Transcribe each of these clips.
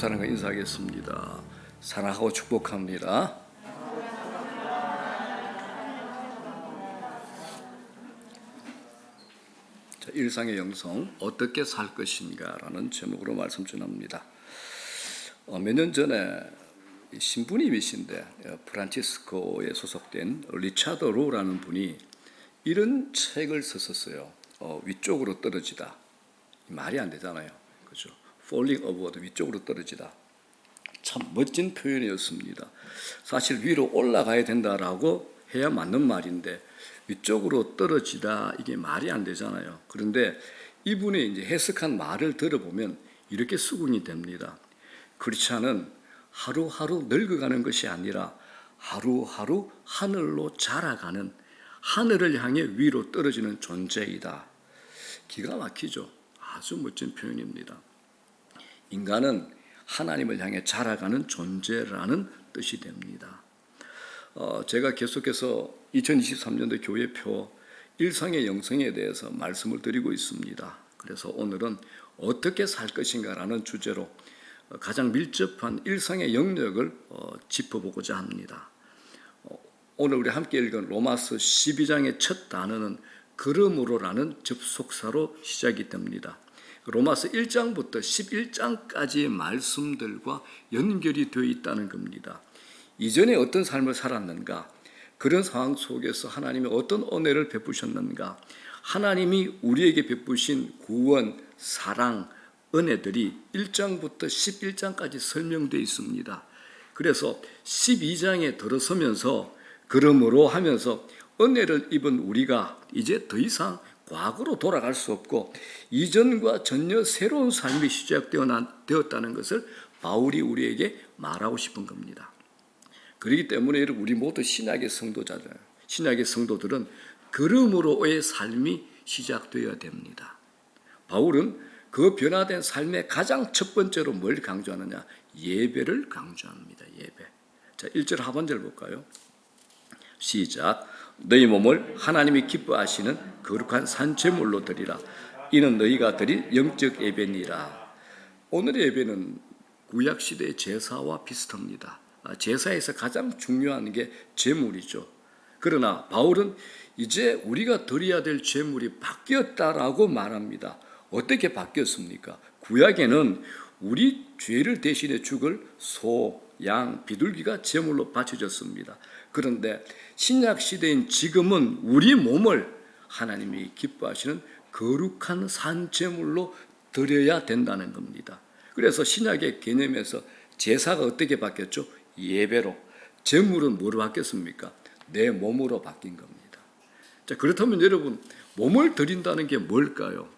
사랑과 인사하겠습니다. 사랑하고 축복합니다. 자, 일상의 영성 어떻게 살 것인가 라는 제목으로 말씀 전합니다. 몇 년 전에 신부님이신데 프란치스코에 소속된 리차드 로라는 분이 이런 책을 썼었어요. 위쪽으로 떨어지다. 말이 안 되잖아요. 그죠? Falling upward, 위쪽으로 떨어지다. 참 멋진 표현이었습니다. 사실 위로 올라가야 된다라고 해야 맞는 말인데 위쪽으로 떨어지다, 이게 말이 안 되잖아요. 그런데 이분이 이제 해석한 말을 들어보면 이렇게 수긍이 됩니다. 크리스찬은 하루하루 늙어가는 것이 아니라 하루하루 하늘로 자라가는, 하늘을 향해 위로 떨어지는 존재이다. 기가 막히죠. 아주 멋진 표현입니다. 인간은 하나님을 향해 자라가는 존재라는 뜻이 됩니다. 제가 계속해서 2023년도 교회표 일상의 영성에 대해서 말씀을 드리고 있습니다. 그래서 오늘은 어떻게 살 것인가라는 주제로 가장 밀접한 일상의 영역을 짚어보고자 합니다. 오늘 우리 함께 읽은 로마서 12장의 첫 단어는 그러므로라는 접속사로 시작이 됩니다. 로마서 1장부터 11장까지의 말씀들과 연결이 되어 있다는 겁니다. 이전에 어떤 삶을 살았는가, 그런 상황 속에서 하나님이 어떤 은혜를 베푸셨는가, 하나님이 우리에게 베푸신 구원, 사랑, 은혜들이 1장부터 11장까지 설명되어 있습니다. 그래서 12장에 들어서면서 그러므로 하면서 은혜를 입은 우리가 이제 더 이상 과거로 돌아갈 수 없고 이전과 전혀 새로운 삶이 시작되었다는 것을 바울이 우리에게 말하고 싶은 겁니다. 그렇기 때문에 여러분, 우리 모두 신약의 성도자잖아요. 신약의 성도들은 그러므로의 삶이 시작되어야 됩니다. 바울은 그 변화된 삶의 가장 첫 번째로 뭘 강조하느냐? 예배를 강조합니다. 예배. 자, 1절 하반절 볼까요? 시작. 너희 몸을 하나님이 기뻐하시는 거룩한 산제물로 드리라. 이는 너희가 드릴 영적 예배니라. 오늘의 예배는 구약시대의 제사와 비슷합니다. 제사에서 가장 중요한 게 제물이죠. 그러나 바울은 이제 우리가 드려야 될 제물이 바뀌었다라고 말합니다. 어떻게 바뀌었습니까? 구약에는 우리 죄를 대신해 죽을 소, 양, 비둘기가 제물로 바쳐졌습니다. 그런데 신약 시대인 지금은 우리 몸을 하나님이 기뻐하시는 거룩한 산제물로 드려야 된다는 겁니다. 그래서 신약의 개념에서 제사가 어떻게 바뀌었죠? 예배로. 제물은 뭐로 바뀌었습니까? 내 몸으로 바뀐 겁니다. 자, 그렇다면 여러분, 몸을 드린다는 게 뭘까요?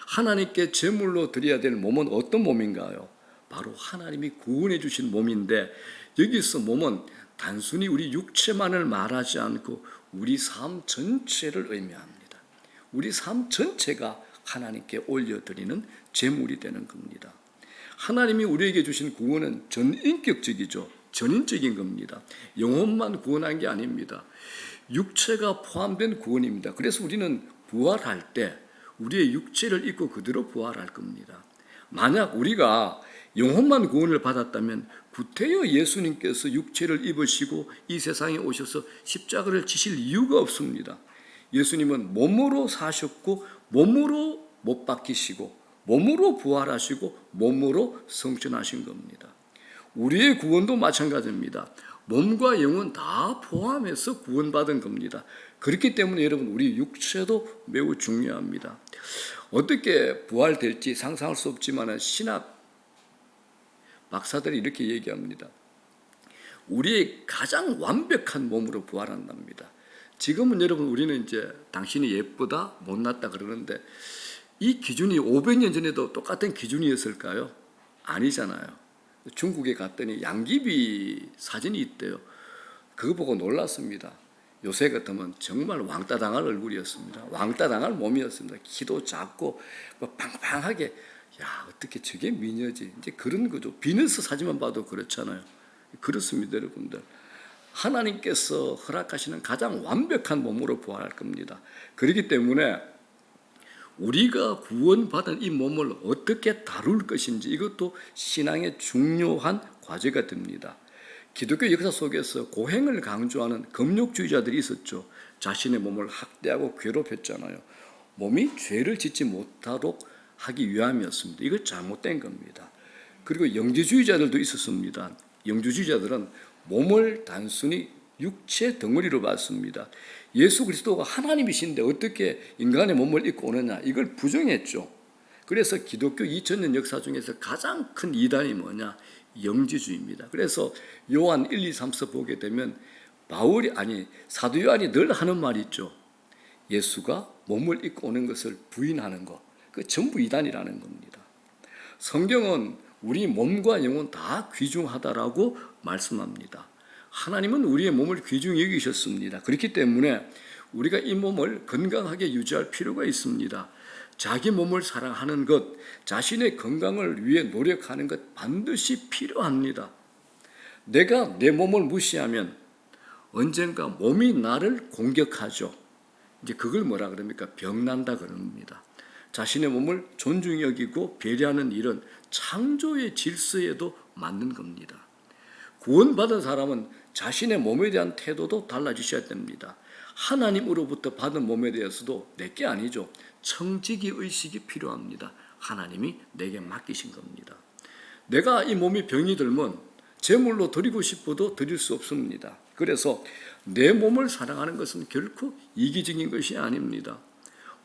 하나님께 제물로 드려야 될 몸은 어떤 몸인가요? 바로 하나님이 구원해 주신 몸인데, 여기서 몸은 단순히 우리 육체만을 말하지 않고 우리 삶 전체를 의미합니다. 우리 삶 전체가 하나님께 올려드리는 제물이 되는 겁니다. 하나님이 우리에게 주신 구원은 전인격적이죠. 전인적인 겁니다. 영혼만 구원한 게 아닙니다. 육체가 포함된 구원입니다. 그래서 우리는 부활할 때 우리의 육체를 입고 그대로 부활할 겁니다. 만약 우리가 영혼만 구원을 받았다면 구태여 예수님께서 육체를 입으시고 이 세상에 오셔서 십자가를 지실 이유가 없습니다. 예수님은 몸으로 사셨고 몸으로 못 박히시고 몸으로 부활하시고 몸으로 성천하신 겁니다. 우리의 구원도 마찬가지입니다. 몸과 영혼 다 포함해서 구원받은 겁니다. 그렇기 때문에 여러분, 우리 육체도 매우 중요합니다. 어떻게 부활될지 상상할 수 없지만 신학 박사들이 이렇게 얘기합니다. 우리의 가장 완벽한 몸으로 부활한답니다. 지금은 여러분, 우리는 이제 당신이 예쁘다, 못났다 그러는데 이 기준이 500년 전에도 똑같은 기준이었을까요? 아니잖아요. 중국에 갔더니 양귀비 사진이 있대요. 그거 보고 놀랐습니다. 요새 같으면 정말 왕따 당할 얼굴이었습니다. 왕따 당할 몸이었습니다. 키도 작고 팡팡하게, 야, 어떻게 저게 미녀지? 이제 그런 거죠. 비너스 사진만 봐도 그렇잖아요. 그렇습니다, 여러분들. 하나님께서 허락하시는 가장 완벽한 몸으로 부활할 겁니다. 그렇기 때문에 우리가 구원받은 이 몸을 어떻게 다룰 것인지 이것도 신앙의 중요한 과제가 됩니다. 기독교 역사 속에서 고행을 강조하는 금욕주의자들이 있었죠. 자신의 몸을 학대하고 괴롭혔잖아요. 몸이 죄를 짓지 못하도록 하기 위함이었습니다. 이거 잘못된 겁니다. 그리고 영지주의자들도 있었습니다. 영지주의자들은 몸을 단순히 육체 덩어리로 봤습니다. 예수 그리스도가 하나님이신데 어떻게 인간의 몸을 입고 오느냐, 이걸 부정했죠. 그래서 기독교 2000년 역사 중에서 가장 큰 이단이 뭐냐? 영지주의입니다. 그래서 요한 1, 2, 3서 보게 되면 사도 요한이 늘 하는 말이 있죠. 예수가 몸을 입고 오는 것을 부인하는 것, 그 전부 이단이라는 겁니다. 성경은 우리 몸과 영혼 다 귀중하다라고 말씀합니다. 하나님은 우리의 몸을 귀중히 여기셨습니다. 그렇기 때문에 우리가 이 몸을 건강하게 유지할 필요가 있습니다. 자기 몸을 사랑하는 것, 자신의 건강을 위해 노력하는 것 반드시 필요합니다. 내가 내 몸을 무시하면 언젠가 몸이 나를 공격하죠. 이제 그걸 뭐라 그럽니까? 병난다 그럽니다. 자신의 몸을 존중히 여기고 배려하는 일은 창조의 질서에도 맞는 겁니다. 구원받은 사람은 자신의 몸에 대한 태도도 달라지셔야 됩니다. 하나님으로부터 받은 몸에 대해서도 내게 아니죠. 청지기 의식이 필요합니다. 하나님이 내게 맡기신 겁니다. 내가 이 몸이 병이 들면 제물로 드리고 싶어도 드릴 수 없습니다. 그래서 내 몸을 사랑하는 것은 결코 이기적인 것이 아닙니다.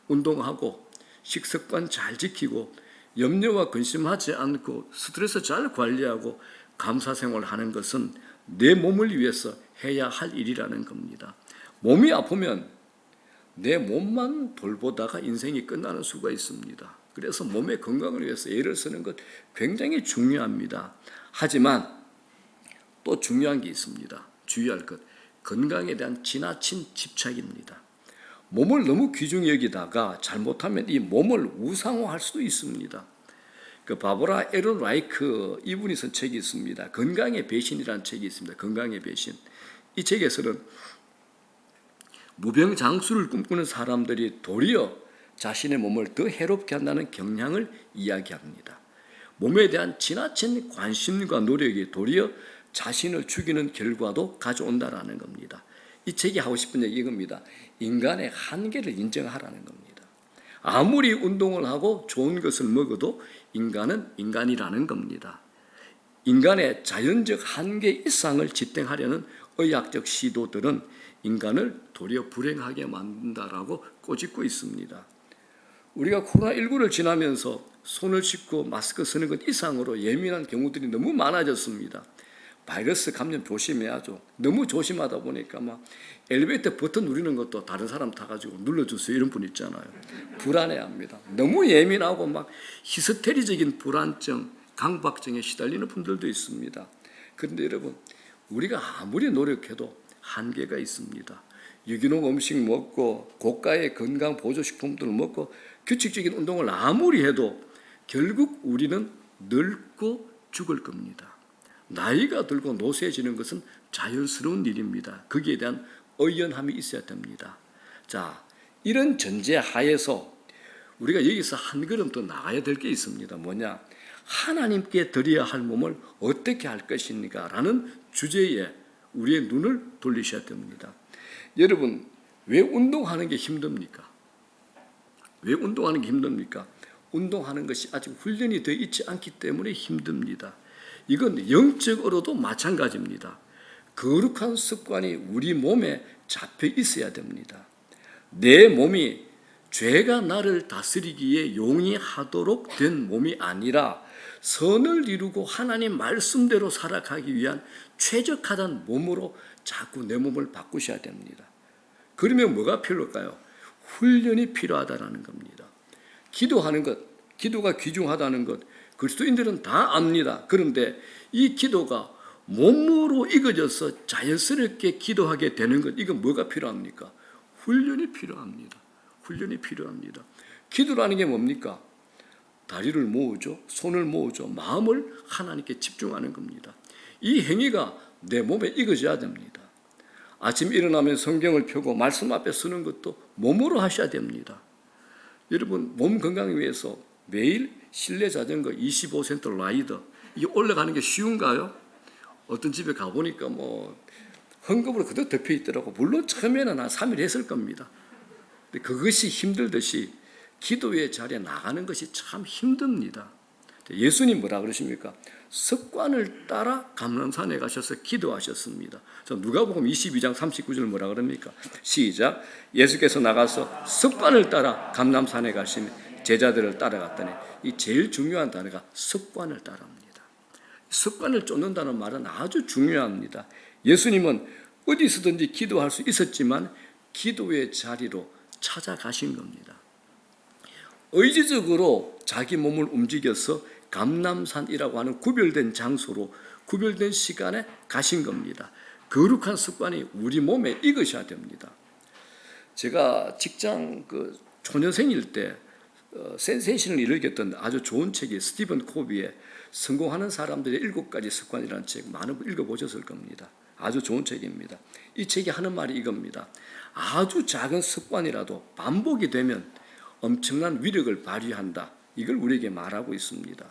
운동하고 식습관 잘 지키고 염려와 근심하지 않고 스트레스 잘 관리하고 감사생활을 하는 것은 내 몸을 위해서 해야 할 일이라는 겁니다. 몸이 아프면 내 몸만 돌보다가 인생이 끝나는 수가 있습니다. 그래서 몸의 건강을 위해서 애를 쓰는 것 굉장히 중요합니다. 하지만 또 중요한 게 있습니다. 주의할 것, 건강에 대한 지나친 집착입니다. 몸을 너무 귀중히 여기다가 잘못하면 이 몸을 우상화할 수도 있습니다. 그 바보라 에런 라이크 이분이 쓴 책이 있습니다. 건강의 배신이라는 책이 있습니다. 건강의 배신. 이 책에서는 무병장수를 꿈꾸는 사람들이 도리어 자신의 몸을 더 해롭게 한다는 경향을 이야기합니다. 몸에 대한 지나친 관심과 노력이 도리어 자신을 죽이는 결과도 가져온다라는 겁니다. 이 책이 하고 싶은 얘기 이겁니다. 인간의 한계를 인정하라는 겁니다. 아무리 운동을 하고 좋은 것을 먹어도 인간은 인간이라는 겁니다. 인간의 자연적 한계 이상을 지탱하려는 의학적 시도들은 인간을 도리어 불행하게 만든다라고 꼬집고 있습니다. 우리가 코로나19를 지나면서 손을 씻고 마스크 쓰는 것 이상으로 예민한 경우들이 너무 많아졌습니다. 바이러스 감염 조심해야죠. 너무 조심하다 보니까 막 엘리베이터 버튼 누르는 것도 다른 사람 타가지고 눌러주세요 이런 분 있잖아요. 불안해합니다. 너무 예민하고 막 히스테리적인 불안증, 강박증에 시달리는 분들도 있습니다. 그런데 여러분, 우리가 아무리 노력해도 한계가 있습니다. 유기농 음식 먹고 고가의 건강 보조식품들을 먹고 규칙적인 운동을 아무리 해도 결국 우리는 늙고 죽을 겁니다. 나이가 들고 노쇠해지는 것은 자연스러운 일입니다. 거기에 대한 의연함이 있어야 됩니다. 자, 이런 전제 하에서 우리가 여기서 한 걸음 더 나가야 될 게 있습니다. 뭐냐? 하나님께 드려야 할 몸을 어떻게 할 것인가 라는 주제에 우리의 눈을 돌리셔야 됩니다. 여러분, 왜 운동하는 게 힘듭니까? 왜 운동하는 게 힘듭니까? 운동하는 것이 아직 훈련이 되어 있지 않기 때문에 힘듭니다. 이건 영적으로도 마찬가지입니다. 거룩한 습관이 우리 몸에 잡혀 있어야 됩니다. 내 몸이 죄가 나를 다스리기에 용이하도록 된 몸이 아니라 선을 이루고 하나님 말씀대로 살아가기 위한 최적화된 몸으로 자꾸 내 몸을 바꾸셔야 됩니다. 그러면 뭐가 필요할까요? 훈련이 필요하다는 겁니다. 기도하는 것, 기도가 귀중하다는 것, 그리스도인들은 다 압니다. 그런데 이 기도가 몸으로 익어져서 자연스럽게 기도하게 되는 것, 이건 뭐가 필요합니까? 훈련이 필요합니다. 훈련이 필요합니다. 기도라는 게 뭡니까? 다리를 모으죠. 손을 모으죠. 마음을 하나님께 집중하는 겁니다. 이 행위가 내 몸에 익어져야 됩니다. 아침 일어나면 성경을 펴고 말씀 앞에 서는 것도 몸으로 하셔야 됩니다. 여러분 몸 건강을 위해서 매일 실내 자전거 25cm 라이더 이게 올라가는 게 쉬운가요? 어떤 집에 가보니까 뭐 헝겊으로 그대로 덮여 있더라고. 물론 처음에는 한 3일 했을 겁니다. 근데 그것이 힘들듯이 기도의 자리에 나가는 것이 참 힘듭니다. 예수님 뭐라 그러십니까? 습관을 따라 감람산에 가셔서 기도하셨습니다. 누가복음 22장 39절 뭐라 그럽니까? 시작. 예수께서 나가서 습관을 따라 감람산에 가시며 제자들을 따라갔더니 이 제일 중요한 단어가 습관을 따라합니다. 습관을 쫓는다는 말은 아주 중요합니다. 예수님은 어디서든지 기도할 수 있었지만 기도의 자리로 찾아가신 겁니다. 의지적으로 자기 몸을 움직여서 감람산이라고 하는 구별된 장소로 구별된 시간에 가신 겁니다. 거룩한 습관이 우리 몸에 익으셔야 됩니다. 제가 직장 초년생일 때 센세이션을 일으켰던 아주 좋은 책이 스티븐 코비의 성공하는 사람들의 7가지 습관이라는 책, 많은 분 읽어보셨을 겁니다. 아주 좋은 책입니다. 이 책이 하는 말이 이겁니다. 아주 작은 습관이라도 반복이 되면 엄청난 위력을 발휘한다. 이걸 우리에게 말하고 있습니다.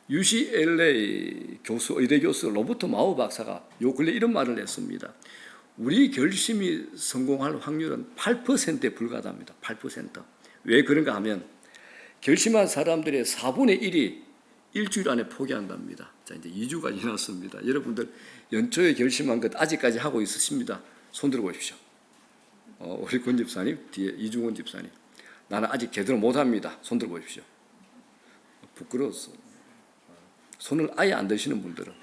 UCLA 교수, 의대 교수 로버트 마우 박사가 요 근래 이런 말을 했습니다. 우리 결심이 성공할 확률은 8%에 불과합니다. 8%. 왜 그런가 하면 결심한 사람들의 4분의 1이 일주일 안에 포기한답니다. 자, 이제 2주가 지났습니다. 여러분들 연초에 결심한 것 아직까지 하고 있으십니다. 손 들어 보십시오. 우리 권 집사님, 뒤에 이중원 집사님. 나는 아직 제대로 못합니다. 손 들어 보십시오. 부끄러웠어. 손을 아예 안 드시는 분들은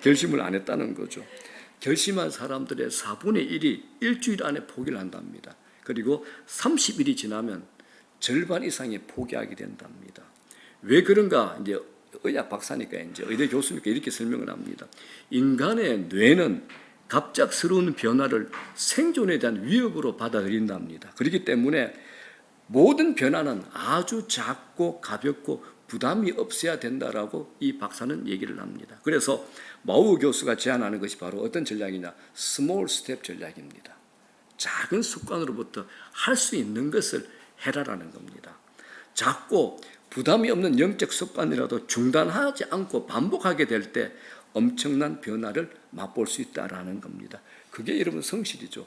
결심을 안 했다는 거죠. 결심한 사람들의 4분의 1이 일주일 안에 포기를 한답니다. 그리고 30일이 지나면 절반 이상이 포기하게 된답니다. 왜 그런가? 이제 의학 박사니까 이제 의대 교수니까 이렇게 설명을 합니다. 인간의 뇌는 갑작스러운 변화를 생존에 대한 위협으로 받아들인답니다. 그렇기 때문에 모든 변화는 아주 작고 가볍고 부담이 없어야 된다라고 이 박사는 얘기를 합니다. 그래서 마우 교수가 제안하는 것이 바로 어떤 전략이냐? 스몰 스텝 전략입니다. 작은 습관으로부터 할 수 있는 것을 해라라는 겁니다. 작고 부담이 없는 영적 습관이라도 중단하지 않고 반복하게 될 때 엄청난 변화를 맛볼 수 있다라는 겁니다. 그게 여러분 성실이죠.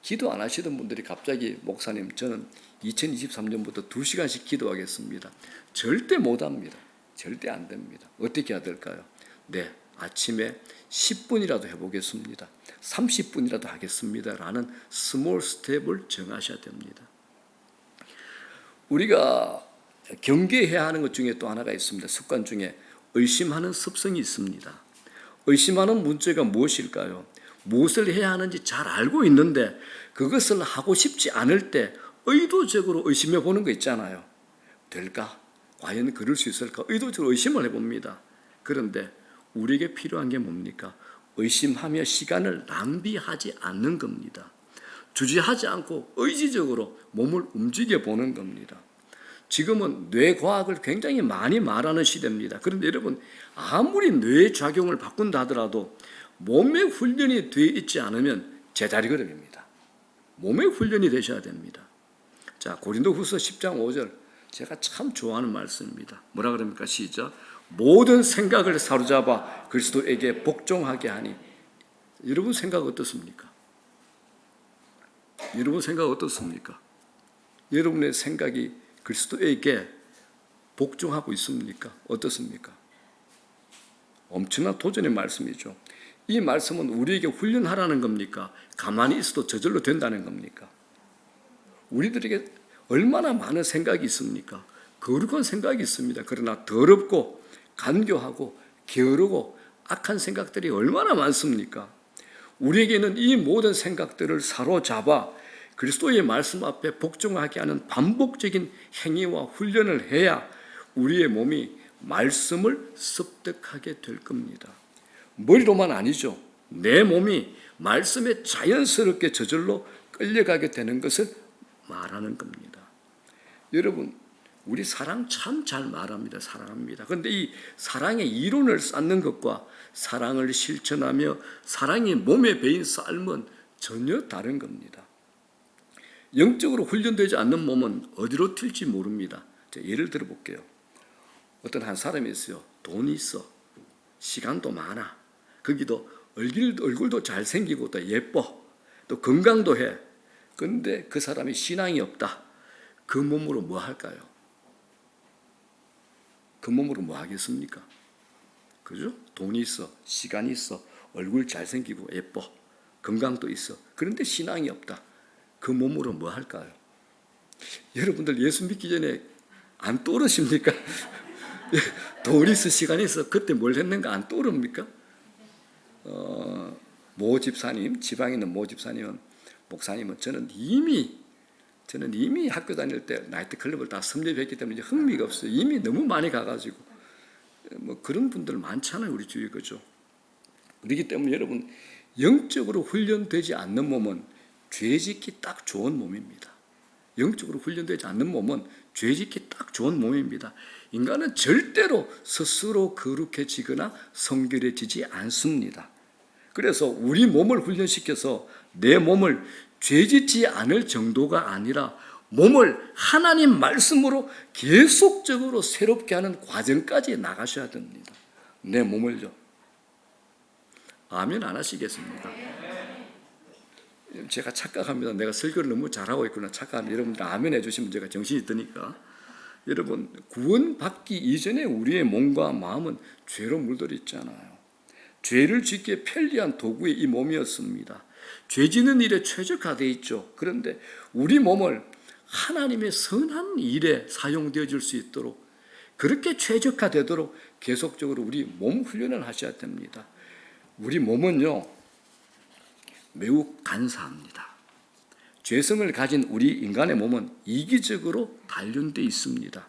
기도 안 하시던 분들이 갑자기 목사님 저는 2023년부터 2시간씩 기도하겠습니다. 절대 못합니다. 절대 안 됩니다. 어떻게 해야 될까요? 네, 아침에 10분이라도 해보겠습니다. 30분이라도 하겠습니다. 라는 스몰 스텝을 정하셔야 됩니다. 우리가 경계해야 하는 것 중에 또 하나가 있습니다. 습관 중에 의심하는 습성이 있습니다. 의심하는 문제가 무엇일까요? 무엇을 해야 하는지 잘 알고 있는데 그것을 하고 싶지 않을 때 의도적으로 의심해 보는 거 있잖아요. 될까? 과연 그럴 수 있을까? 의도적으로 의심을 해봅니다. 그런데 우리에게 필요한 게 뭡니까? 의심하며 시간을 낭비하지 않는 겁니다. 주저하지 않고 의지적으로 몸을 움직여 보는 겁니다. 지금은 뇌과학을 굉장히 많이 말하는 시대입니다. 그런데 여러분 아무리 뇌 작용을 바꾼다 하더라도 몸의 훈련이 되어 있지 않으면 제자리 걸음입니다. 몸의 훈련이 되셔야 됩니다. 자, 고린도후서 10장 5절 제가 참 좋아하는 말씀입니다. 뭐라 그럽니까? 시작. 모든 생각을 사로잡아 그리스도에게 복종하게 하니. 여러분 생각 어떻습니까? 여러분 생각 어떻습니까? 여러분의 생각이 그리스도에게 복종하고 있습니까? 어떻습니까? 엄청난 도전의 말씀이죠. 이 말씀은 우리에게 훈련하라는 겁니까? 가만히 있어도 저절로 된다는 겁니까? 우리들에게 얼마나 많은 생각이 있습니까? 거룩한 생각이 있습니다. 그러나 더럽고 간교하고 게으르고 악한 생각들이 얼마나 많습니까? 우리에게는 이 모든 생각들을 사로잡아 그리스도의 말씀 앞에 복종하게 하는 반복적인 행위와 훈련을 해야 우리의 몸이 말씀을 습득하게 될 겁니다. 머리로만 아니죠. 내 몸이 말씀에 자연스럽게 저절로 끌려가게 되는 것을 말하는 겁니다. 여러분, 우리 사랑 참 잘 말합니다. 사랑합니다. 그런데 이 사랑의 이론을 쌓는 것과 사랑을 실천하며 사랑이 몸에 배인 삶은 전혀 다른 겁니다. 영적으로 훈련되지 않는 몸은 어디로 튈지 모릅니다. 예를 들어 볼게요. 어떤 한 사람이 있어요. 돈이 있어. 시간도 많아. 거기도 얼굴도 잘생기고 또 예뻐. 또 건강도 해. 그런데 그 사람이 신앙이 없다. 그 몸으로 뭐 할까요? 그 몸으로 뭐 하겠습니까? 그죠? 돈이 있어. 시간이 있어. 얼굴 잘생기고 예뻐. 건강도 있어. 그런데 신앙이 없다. 그 몸으로 뭐 할까요? 여러분들 예수 믿기 전에 안 떠오르십니까? 돈이 있어, 시간이 있어. 그때 뭘 했는가 안 떠오릅니까? 모 집사님, 지방에 있는 모 집사님은, 목사님은 저는 이미 학교 다닐 때 나이트 클럽을 다 섭렵했기 때문에 이제 흥미가 없어요. 이미 너무 많이 가가지고. 뭐 그런 분들 많잖아요, 우리 주위에. 그죠? 그렇기 때문에 여러분, 영적으로 훈련되지 않는 몸은 죄짓기 딱 좋은 몸입니다. 영적으로 훈련되지 않는 몸은 죄짓기 딱 좋은 몸입니다. 인간은 절대로 스스로 거룩해지거나 성결해지지 않습니다. 그래서 우리 몸을 훈련시켜서 내 몸을 죄짓지 않을 정도가 아니라 몸을 하나님 말씀으로 계속적으로 새롭게 하는 과정까지 나가셔야 됩니다. 내 몸을요. 아멘 안 하시겠습니까? 제가 착각합니다. 내가 설교를 너무 잘하고 있구나 착각합니다. 여러분들 아멘 해주시면 제가 정신이 드니까. 여러분, 구원받기 이전에 우리의 몸과 마음은 죄로 물들어 있잖아요. 죄를 짓기에 편리한 도구의 이 몸이었습니다. 죄 짓는 일에 최적화되어 있죠. 그런데 우리 몸을 하나님의 선한 일에 사용되어질 수 있도록, 그렇게 최적화되도록 계속적으로 우리 몸 훈련을 하셔야 됩니다. 우리 몸은요, 매우 간사합니다. 죄성을 가진 우리 인간의 몸은 이기적으로 단련되어 있습니다.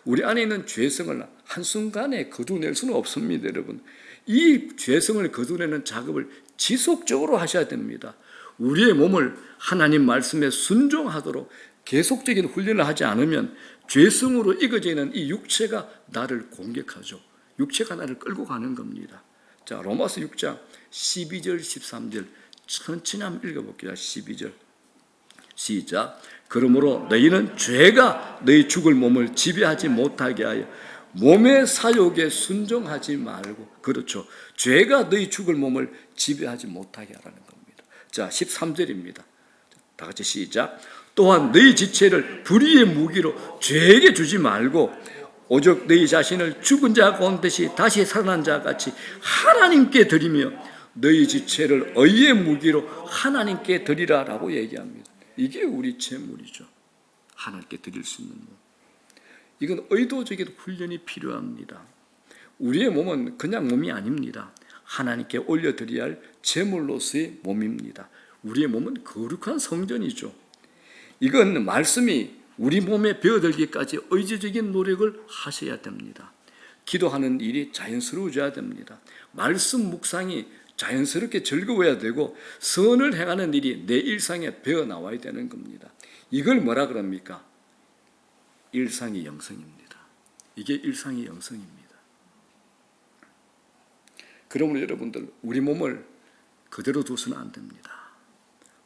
우리 안에 있는 죄성을 한순간에 거두낼 수는 없습니다, 여러분. 이 죄성을 거두내는 작업을 지속적으로 하셔야 됩니다. 우리의 몸을 하나님 말씀에 순종하도록 계속적인 훈련을 하지 않으면 죄성으로 익어져 있는 이 육체가 나를 공격하죠. 육체가 나를 끌고 가는 겁니다. 자, 로마서 6장 12절 13절 천천히 한번 읽어볼게요. 12절 시작. 그러므로 너희는 죄가 너희 죽을 몸을 지배하지 못하게 하여 몸의 사욕에 순종하지 말고. 그렇죠. 죄가 너희 죽을 몸을 지배하지 못하게 하라는 겁니다. 자, 13절입니다. 다 같이 시작. 또한 너희 지체를 불의의 무기로 죄에게 주지 말고 오직 너희 자신을 죽은 자 가운데시 다시 살아난 자 같이 하나님께 드리며 너희 지체를 의의 무기로 하나님께 드리라라고 얘기합니다. 이게 우리 재물이죠. 하나님께 드릴 수 있는 몸. 이건 의도적인 훈련이 필요합니다. 우리의 몸은 그냥 몸이 아닙니다. 하나님께 올려드려야 할 재물로서의 몸입니다. 우리의 몸은 거룩한 성전이죠. 이건 말씀이 우리 몸에 배어들기까지 의지적인 노력을 하셔야 됩니다. 기도하는 일이 자연스러워져야 됩니다. 말씀 묵상이 자연스럽게 즐거워야 되고 선을 행하는 일이 내 일상에 배어나와야 되는 겁니다. 이걸 뭐라 그럽니까? 일상의 영성입니다. 이게 일상의 영성입니다. 그러므로 여러분들 우리 몸을 그대로 두서는 안 됩니다.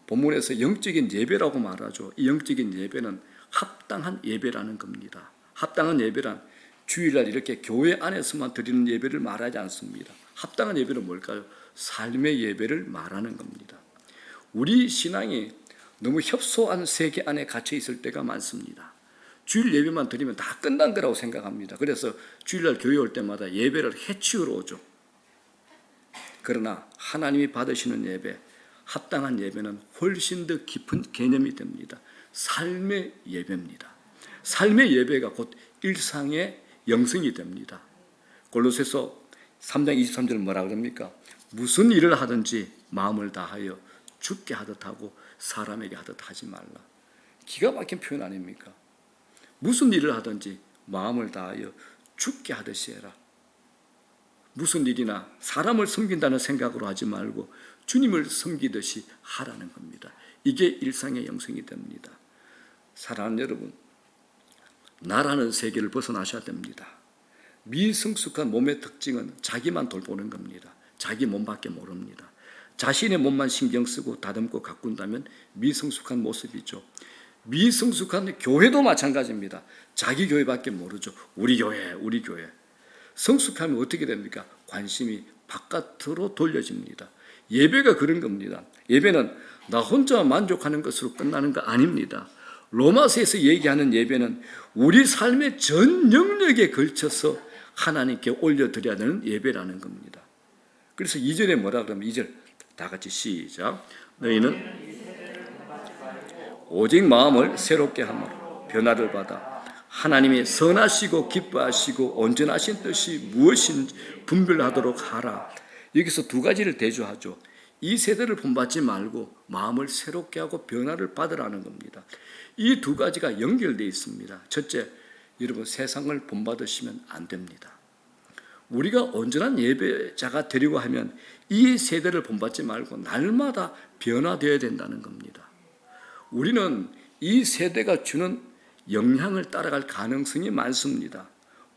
본문에서 영적인 예배라고 말하죠. 이 영적인 예배는 합당한 예배라는 겁니다. 합당한 예배란 주일날 이렇게 교회 안에서만 드리는 예배를 말하지 않습니다. 합당한 예배는 뭘까요? 삶의 예배를 말하는 겁니다. 우리 신앙이 너무 협소한 세계 안에 갇혀 있을 때가 많습니다. 주일 예배만 드리면 다 끝난 거라고 생각합니다. 그래서 주일날 교회 올 때마다 예배를 해치우러 오죠. 그러나 하나님이 받으시는 예배, 합당한 예배는 훨씬 더 깊은 개념이 됩니다. 삶의 예배입니다. 삶의 예배가 곧 일상의 영성이 됩니다. 골로새서 3장 23절 뭐라 그럽니까? 무슨 일을 하든지 마음을 다하여 죽게 하듯 하고 사람에게 하듯 하지 말라. 기가 막힌 표현 아닙니까? 무슨 일을 하든지 마음을 다하여 죽게 하듯이 해라. 무슨 일이나 사람을 섬긴다는 생각으로 하지 말고 주님을 섬기듯이 하라는 겁니다. 이게 일상의 영성이 됩니다. 사랑하는 여러분, 나라는 세계를 벗어나셔야 됩니다. 미성숙한 몸의 특징은 자기만 돌보는 겁니다. 자기 몸밖에 모릅니다. 자신의 몸만 신경 쓰고 다듬고 가꾼다면 미성숙한 모습이죠. 미성숙한 교회도 마찬가지입니다. 자기 교회밖에 모르죠. 우리 교회, 우리 교회. 성숙하면 어떻게 됩니까? 관심이 바깥으로 돌려집니다. 예배가 그런 겁니다. 예배는 나 혼자 만족하는 것으로 끝나는 거 아닙니다. 로마서에서 얘기하는 예배는 우리 삶의 전 영역에 걸쳐서 하나님께 올려드려야 되는 예배라는 겁니다. 그래서 2절에 뭐라 그러면 2절 다 같이 시작. 너희는 오직 마음을 새롭게 함으로 변화를 받아 하나님이 선하시고 기뻐하시고 온전하신 뜻이 무엇인지 분별하도록 하라. 여기서 두 가지를 대조하죠. 이 세대를 본받지 말고 마음을 새롭게 하고 변화를 받으라는 겁니다. 이 두 가지가 연결되어 있습니다. 첫째, 여러분 세상을 본받으시면 안 됩니다. 우리가 온전한 예배자가 되려고 하면 이 세대를 본받지 말고 날마다 변화되어야 된다는 겁니다. 우리는 이 세대가 주는 영향을 따라갈 가능성이 많습니다.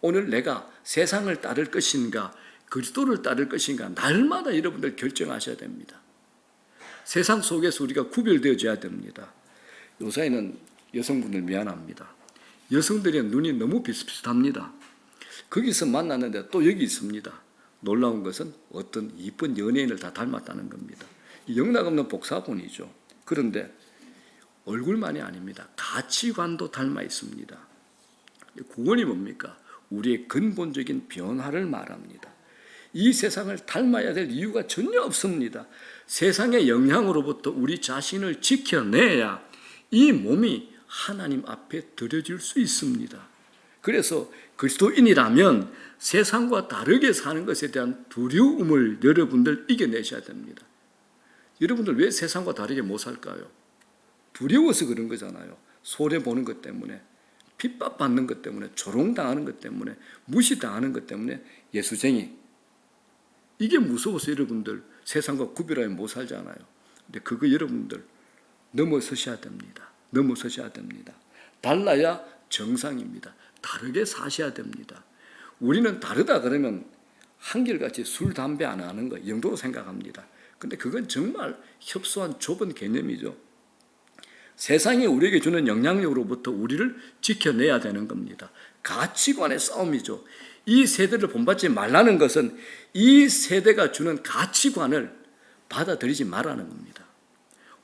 오늘 내가 세상을 따를 것인가 그리스도를 따를 것인가 날마다 여러분들 결정하셔야 됩니다. 세상 속에서 우리가 구별되어져야 됩니다. 요새는 여성분들 미안합니다. 여성들의 눈이 너무 비슷비슷합니다. 거기서 만났는데 또 여기 있습니다. 놀라운 것은 어떤 이쁜 연예인을 다 닮았다는 겁니다. 영락없는 복사본이죠. 그런데 얼굴만이 아닙니다. 가치관도 닮아 있습니다. 구원이 뭡니까? 우리의 근본적인 변화를 말합니다. 이 세상을 닮아야 될 이유가 전혀 없습니다. 세상의 영향으로부터 우리 자신을 지켜내야 이 몸이 하나님 앞에 드려질 수 있습니다. 그래서 그리스도인이라면 세상과 다르게 사는 것에 대한 두려움을 여러분들 이겨내셔야 됩니다. 여러분들 왜 세상과 다르게 못 살까요? 두려워서 그런 거잖아요. 손해보는 것 때문에, 핍박받는 것 때문에, 조롱당하는 것 때문에, 무시당하는 것 때문에, 예수쟁이. 이게 무서워서 여러분들 세상과 구별하여 못 살잖아요. 근데 그거 여러분들 넘어서셔야 됩니다. 넘어서셔야 됩니다. 달라야 정상입니다. 다르게 사셔야 됩니다. 우리는 다르다 그러면 한결같이 술, 담배 안 하는 거 영도로 생각합니다. 근데 그건 정말 협소한 좁은 개념이죠. 세상이 우리에게 주는 영향력으로부터 우리를 지켜내야 되는 겁니다. 가치관의 싸움이죠. 이 세대를 본받지 말라는 것은 이 세대가 주는 가치관을 받아들이지 말라는 겁니다.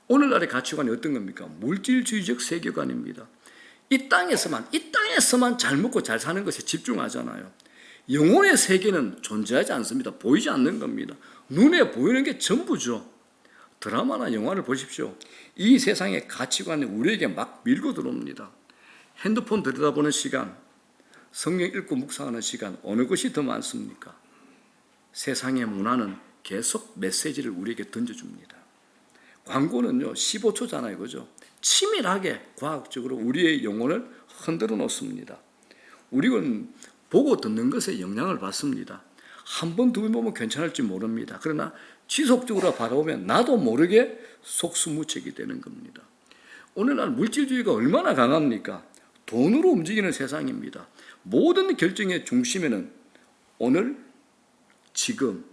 오늘날의 가치관이 어떤 겁니까? 물질주의적 세계관입니다. 이 땅에서만 잘 먹고 잘 사는 것에 집중하잖아요. 영혼의 세계는 존재하지 않습니다. 보이지 않는 겁니다. 눈에 보이는 게 전부죠. 드라마나 영화를 보십시오. 이 세상의 가치관이 우리에게 막 밀고 들어옵니다. 핸드폰 들여다보는 시간, 성경 읽고 묵상하는 시간, 어느 것이 더 많습니까? 세상의 문화는 계속 메시지를 우리에게 던져줍니다. 광고는요 15초잖아요, 그죠? 치밀하게 과학적으로 우리의 영혼을 흔들어 놓습니다. 우리는 보고 듣는 것에 영향을 받습니다. 한 번, 두 번 보면 괜찮을지 모릅니다. 그러나 지속적으로 바라보면 나도 모르게 속수무책이 되는 겁니다. 오늘날 물질주의가 얼마나 강합니까? 돈으로 움직이는 세상입니다. 모든 결정의 중심에는 오늘, 지금,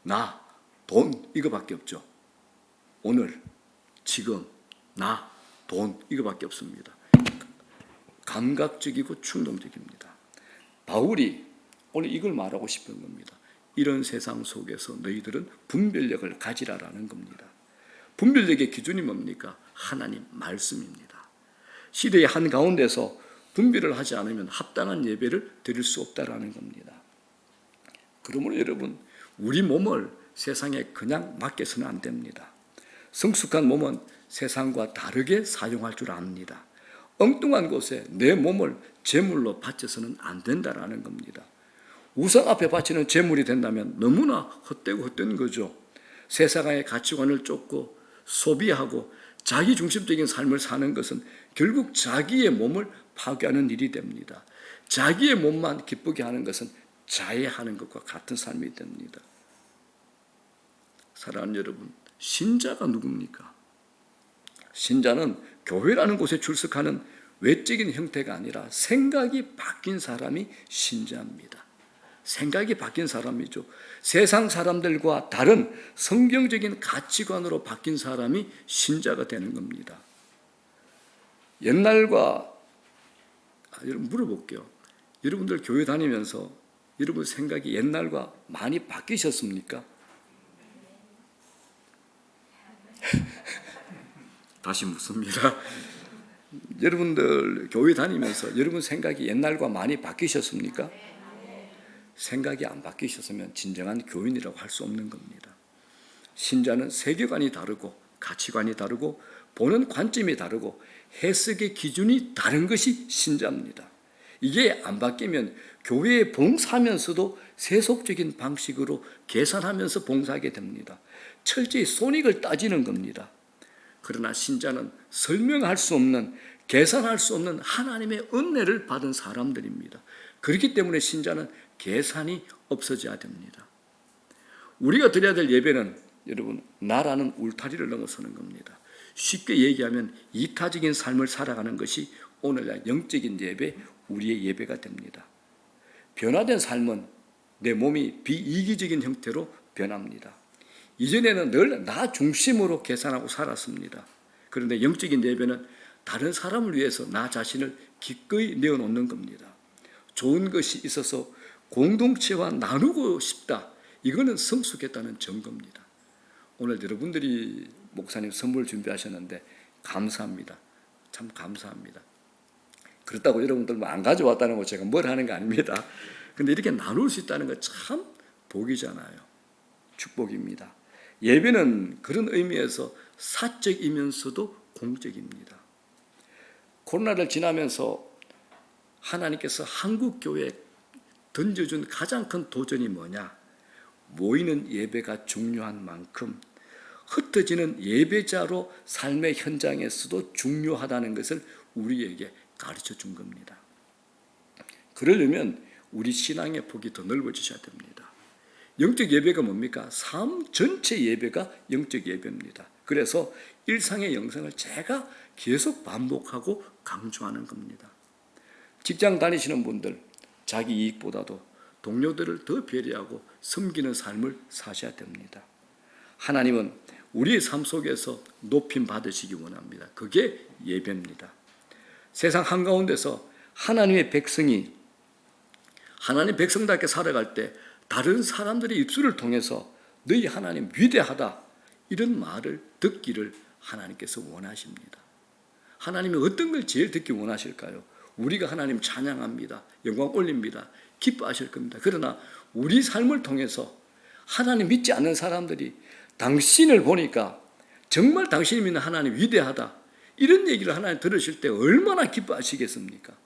나, 돈 이거밖에 없죠. 오늘, 지금, 나, 돈 이거밖에 없습니다. 감각적이고 충동적입니다. 바울이 오늘 이걸 말하고 싶은 겁니다. 이런 세상 속에서 너희들은 분별력을 가지라라는 겁니다. 분별력의 기준이 뭡니까? 하나님 말씀입니다. 시대의 한가운데서 분별을 하지 않으면 합당한 예배를 드릴 수 없다라는 겁니다. 그러므로 여러분, 우리 몸을 세상에 그냥 맡겨서는 안 됩니다. 성숙한 몸은 세상과 다르게 사용할 줄 압니다. 엉뚱한 곳에 내 몸을 제물로 바쳐서는 안 된다라는 겁니다. 우상 앞에 바치는 제물이 된다면 너무나 헛되고 헛된 거죠. 세상의 가치관을 쫓고 소비하고 자기 중심적인 삶을 사는 것은 결국 자기의 몸을 파괴하는 일이 됩니다. 자기의 몸만 기쁘게 하는 것은 자해하는 것과 같은 삶이 됩니다. 사랑하는 여러분, 신자가 누굽니까? 신자는 교회라는 곳에 출석하는 외적인 형태가 아니라 생각이 바뀐 사람이 신자입니다. 생각이 바뀐 사람이죠. 세상 사람들과 다른 성경적인 가치관으로 바뀐 사람이 신자가 되는 겁니다. 옛날과 여러분 물어볼게요. 여러분들 교회 다니면서 여러분 생각이 옛날과 많이 바뀌셨습니까? 다시 묻습니다. 여러분들 교회 다니면서 여러분 생각이 옛날과 많이 바뀌셨습니까? 생각이 안 바뀌셨으면 진정한 교인이라고 할 수 없는 겁니다. 신자는 세계관이 다르고 가치관이 다르고 보는 관점이 다르고 해석의 기준이 다른 것이 신자입니다. 이게 안 바뀌면 교회에 봉사하면서도 세속적인 방식으로 계산하면서 봉사하게 됩니다. 철저히 손익을 따지는 겁니다. 그러나 신자는 설명할 수 없는, 계산할 수 없는 하나님의 은혜를 받은 사람들입니다. 그렇기 때문에 신자는 계산이 없어져야 됩니다. 우리가 드려야 될 예배는 여러분 나라는 울타리를 넘어서는 겁니다. 쉽게 얘기하면 이타적인 삶을 살아가는 것이 오늘날 영적인 예배, 우리의 예배가 됩니다. 변화된 삶은 내 몸이 비이기적인 형태로 변합니다. 이전에는 늘 나 중심으로 계산하고 살았습니다. 그런데 영적인 예배는 다른 사람을 위해서 나 자신을 기꺼이 내어놓는 겁니다. 좋은 것이 있어서 공동체와 나누고 싶다. 이거는 성숙했다는 증거입니다. 오늘 여러분들이 목사님 선물 준비하셨는데 감사합니다. 참 감사합니다. 그렇다고 여러분들 뭐 안 가져왔다는 거 제가 뭘 하는 거 아닙니다. 근데 이렇게 나눌 수 있다는 거 참 복이잖아요. 축복입니다. 예배는 그런 의미에서 사적이면서도 공적입니다. 코로나를 지나면서 하나님께서 한국 교회에 던져준 가장 큰 도전이 뭐냐? 모이는 예배가 중요한 만큼 흩어지는 예배자로 삶의 현장에서도 중요하다는 것을 우리에게 가르쳐 준 겁니다. 그러려면 우리 신앙의 폭이 더 넓어지셔야 됩니다. 영적 예배가 뭡니까? 삶 전체 예배가 영적 예배입니다. 그래서 일상의 영성을 제가 계속 반복하고 강조하는 겁니다. 직장 다니시는 분들, 자기 이익보다도 동료들을 더 배려하고 섬기는 삶을 사셔야 됩니다. 하나님은 우리의 삶 속에서 높임 받으시기 원합니다. 그게 예배입니다. 세상 한가운데서 하나님의 백성이 하나님 백성답게 살아갈 때 다른 사람들의 입술을 통해서 너희 하나님 위대하다 이런 말을 듣기를 하나님께서 원하십니다. 하나님이 어떤 걸 제일 듣기 원하실까요? 우리가 하나님 찬양합니다. 영광 올립니다. 기뻐하실 겁니다. 그러나 우리 삶을 통해서 하나님 믿지 않는 사람들이 당신을 보니까 정말 당신이 믿는 하나님 위대하다 이런 얘기를 하나님 들으실 때 얼마나 기뻐하시겠습니까?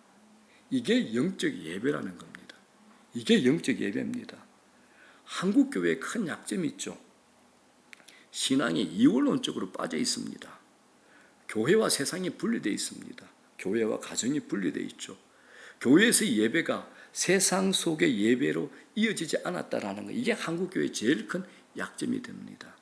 이게 영적 예배라는 겁니다. 이게 영적 예배입니다. 한국 교회의 큰 약점이 있죠. 신앙이 이원론적으로 빠져 있습니다. 교회와 세상이 분리되어 있습니다. 교회와 가정이 분리되어 있죠. 교회에서의 예배가 세상 속의 예배로 이어지지 않았다라는 것, 이게 한국 교회의 제일 큰 약점이 됩니다.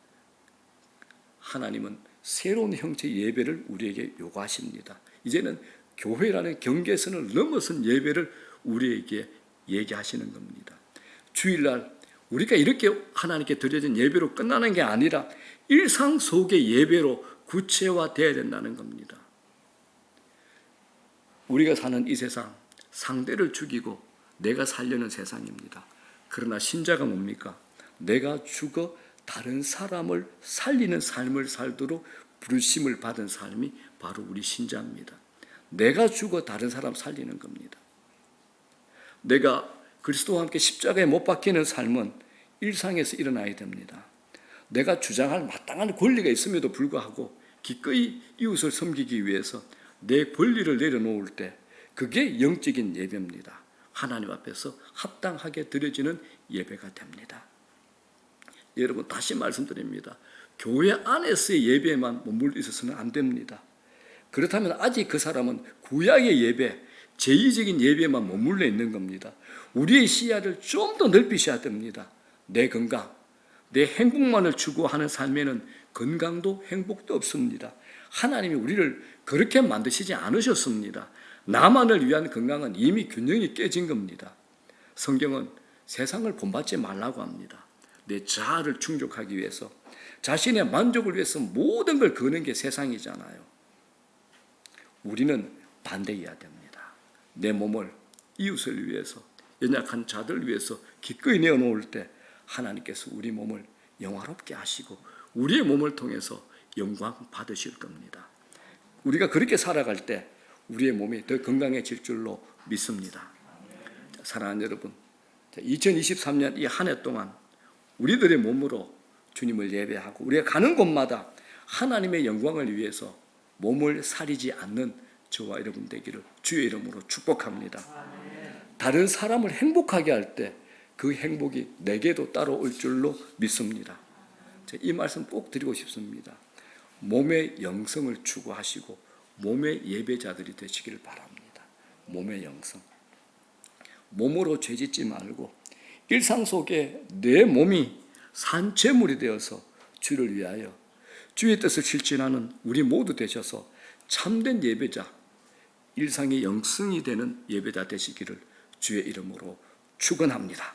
하나님은 새로운 형태의 예배를 우리에게 요구하십니다. 이제는 교회라는 경계선을 넘어선 예배를 우리에게 얘기하시는 겁니다. 주일날 우리가 이렇게 하나님께 드려진 예배로 끝나는 게 아니라 일상 속의 예배로 구체화되어야 된다는 겁니다. 우리가 사는 이 세상, 상대를 죽이고 내가 살려는 세상입니다. 그러나 신자가 뭡니까? 내가 죽어 다른 사람을 살리는 삶을 살도록 부르심을 받은 삶이 바로 우리 신자입니다. 내가 죽어 다른 사람 살리는 겁니다. 내가 그리스도와 함께 십자가에 못 박히는 삶은 일상에서 일어나야 됩니다. 내가 주장할 마땅한 권리가 있음에도 불구하고 기꺼이 이웃을 섬기기 위해서 내 권리를 내려놓을 때 그게 영적인 예배입니다. 하나님 앞에서 합당하게 드려지는 예배가 됩니다. 여러분 다시 말씀드립니다. 교회 안에서의 예배에만 머물러 있어서는 안 됩니다. 그렇다면 아직 그 사람은 구약의 예배, 제의적인 예배에만 머물러 있는 겁니다. 우리의 시야를 좀 더 넓히셔야 됩니다. 내 건강, 내 행복만을 추구하는 삶에는 건강도 행복도 없습니다. 하나님이 우리를 그렇게 만드시지 않으셨습니다. 나만을 위한 건강은 이미 균형이 깨진 겁니다. 성경은 세상을 본받지 말라고 합니다. 내 자아를 충족하기 위해서, 자신의 만족을 위해서 모든 걸 거는 게 세상이잖아요. 우리는 반대해야 됩니다. 내 몸을 이웃을 위해서, 연약한 자들을 위해서 기꺼이 내어놓을 때 하나님께서 우리 몸을 영화롭게 하시고 우리의 몸을 통해서 영광 받으실 겁니다. 우리가 그렇게 살아갈 때 우리의 몸이 더 건강해질 줄로 믿습니다. 사랑하는 여러분, 2023년 이 한 해 동안 우리들의 몸으로 주님을 예배하고 우리가 가는 곳마다 하나님의 영광을 위해서 몸을 사리지 않는 저와 여러분 되기를 주의 이름으로 축복합니다. 다른 사람을 행복하게 할 때 그 행복이 내게도 따라올 줄로 믿습니다. 이 말씀 꼭 드리고 싶습니다. 몸의 영성을 추구하시고 몸의 예배자들이 되시기를 바랍니다. 몸의 영성. 몸으로 죄짓지 말고 일상 속에 내 몸이 산채물이 되어서 주를 위하여 주의 뜻을 실천하는 우리 모두 되셔서 참된 예배자, 일상의 영성이 되는 예배자 되시기를 주의 이름으로 축원합니다.